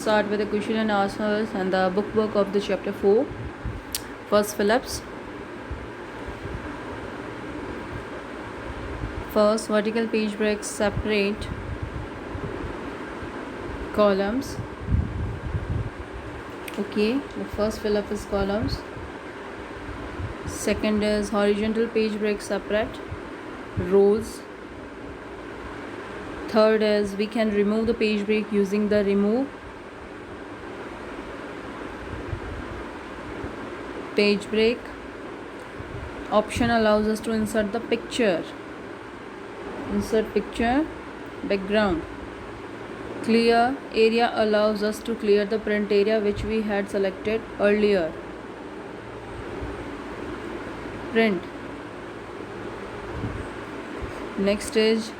Start with the question and answers and the bookwork of the chapter 4. First Phillips. First, vertical page breaks separate columns. Okay, the first Phillips is columns. Second is horizontal page breaks separate rows. Third is we can remove the page break using the remove page break option allows us to insert the picture. Insert picture, background. Clear area allows us to clear the print area which we had selected earlier. Print. Next is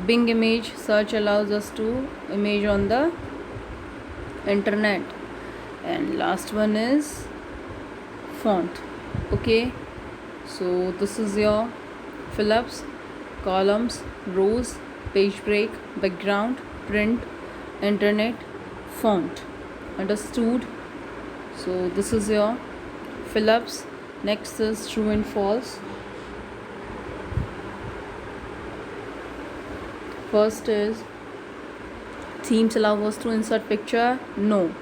Bing image search allows us to image on the internet. And last one is font. Okay, so this is your Phillips, columns, rows, page break, background, print, internet, font. Understood? So this is your Phillips. Next is true and false. First is themes allow us to insert picture. No.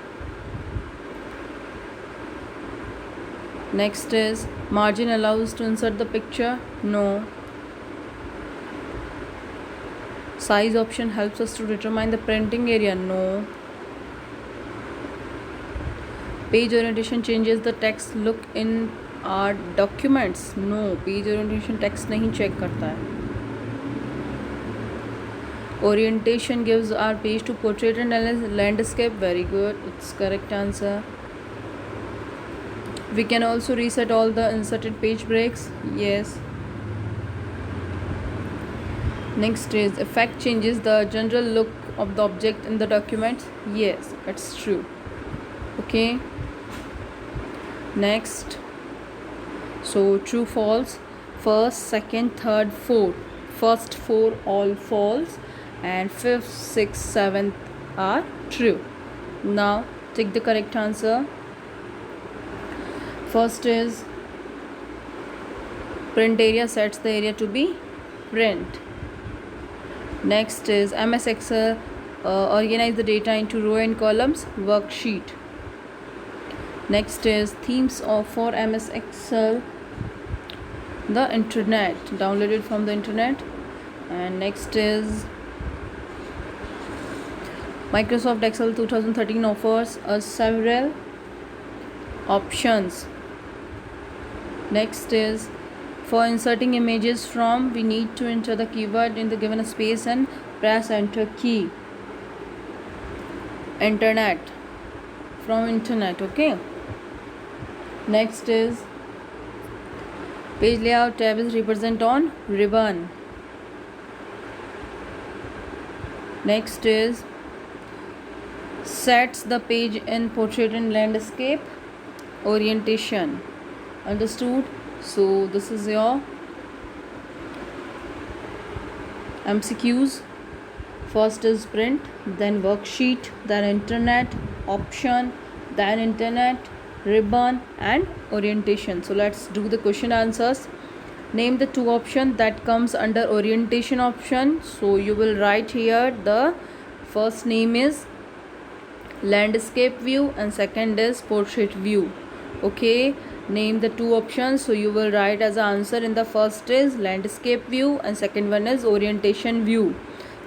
Next is margin allows to insert the picture. No. Size option helps us to determine the printing area. No. Page orientation changes the text look in our documents. No. Page orientation text नहीं check करता है. Orientation gives our page to portrait and landscape. Very good. It's correct answer. We can also reset all the inserted page breaks. Yes. Next is effect changes the general look of the object in the document. Yes, it's true. Okay. Next. So true, false. First, second, third, fourth. First four all false, and fifth, sixth, seventh are true. Now take the correct answer. First is print area sets the area to be print. Next is MS Excel organize the data into row and columns. Worksheet. Next is themes for MS Excel, the internet, downloaded from the internet. And next is Microsoft Excel 2013 offers us several options. Next is for inserting images from, we need to enter the keyword in the given space and press enter key. Internet, from internet. Okay. Next is page layout tab is represent on ribbon. Next is sets the page in portrait and landscape orientation. Understood? So this is your MCQs. First is print, then worksheet, then internet, option, then internet, ribbon and orientation. So let's do the question answers. Name the two options that comes under orientation option. So you will write here the first name is landscape view and second is portrait view. Okay, name the two options. So you will write as an answer in the first is landscape view and second one is orientation view.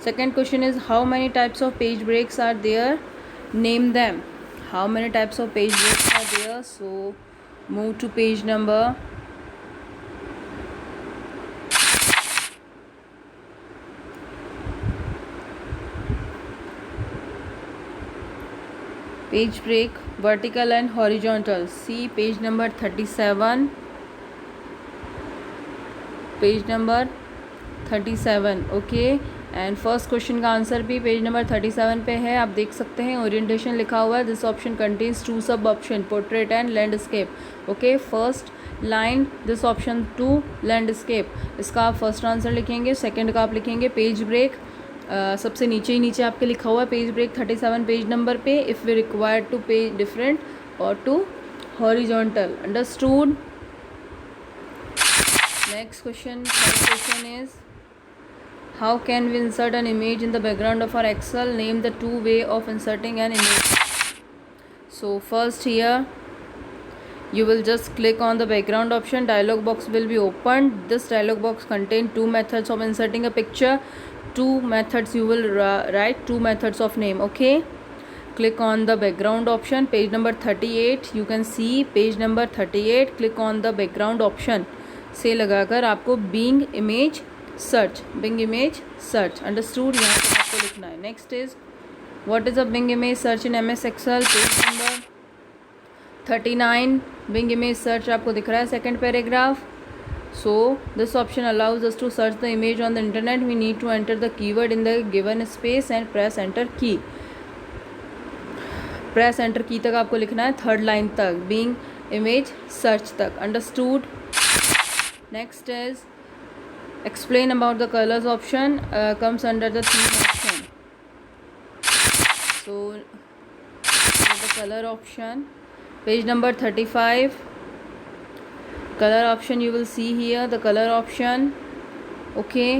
Second question is how many types of page breaks are there? Name them. How many types of page breaks are there? So move to page number 'Page break, vertical and horizontal'. See page number 37. Page number 37. Okay. And first question का answer भी page number 37 पे है, आप देख सकते हैं orientation लिखा हुआ है. This option contains two sub option, portrait and landscape. Okay, first line this option to landscape, इसका आप फर्स्ट आंसर लिखेंगे. सेकंड का आप लिखेंगे पेज ब्रेक सबसे नीचे ही नीचे आपके लिखा हुआ है पेज ब्रेक 37 पेज नंबर पे, if we require to page different और to horizontal. Understood. Next question, third question is how can we insert an image in the background of our Excel? Name the two way of inserting an image. So first here you will just click on the background option, dialog box will be opened. This dialog box contain two methods of inserting a picture, two methods you will write two methods of name. Okay, click on the background option, page number 38, you can see page number 38. Click on the background option से लगाकर आपको being image सर्च, Bing image search. Understood. यहाँ पर आपको लिखना है. Next is what is a Bing image search in MS Excel. Page number 39 Bing image search आपको दिख रहा है, second paragraph. So this option allows us to search the image on the internet. We need to enter the keyword in the given space and press enter key. Press enter key तक आपको लिखना है, third line तक, Bing image search तक. Understood. Next is explain about the colors option, comes under the theme option. So the color option, page number 35, color option you will see here, the color option. Okay,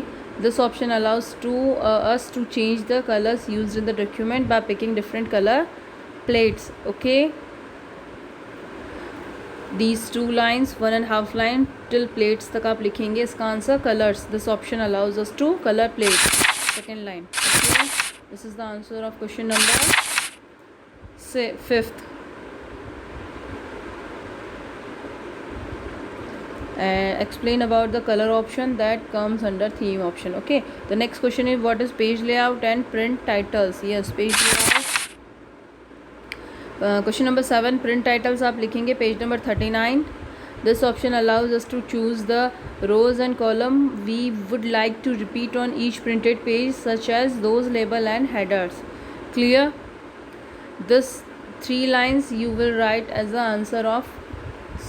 this option allows to us to change the colors used in the document by picking different color plates. Okay, these two lines, 1.5 line till plates तक आप लिखेंगे इसका answer colors. This option allows us to color plates. Second line. Okay, this is the answer of question number 5th. And explain about the color option that comes under theme option. Okay, the next question is what is page layout and print titles. Yes, page layout. Question number 7, print titles आप लिखेंगे page number 39. This option allows us to choose the rows and column we would like to repeat on each printed page such as those label and headers. Clear. This 3 lines you will write as the answer of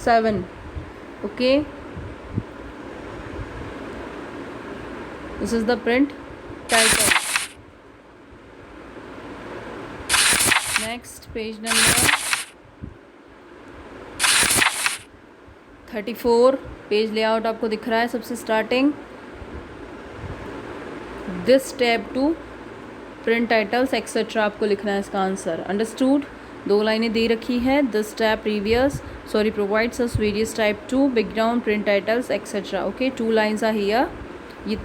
7. Okay, this is the print title. Next page number 34, page layout आपको दिख रहा है सबसे starting. This tab to print titles etcetera आपको लिखना है इसका answer. Understood. 2 लाइनें दे रखी है. This tab provides us various type two background print titles etcetera. Okay, 2 lines are here. ये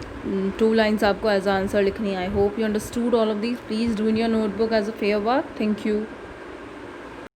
2 lines आपको एज आंसर लिखनी है. I hope you understood all of these. Please do in your notebook as a fair work. Thank you.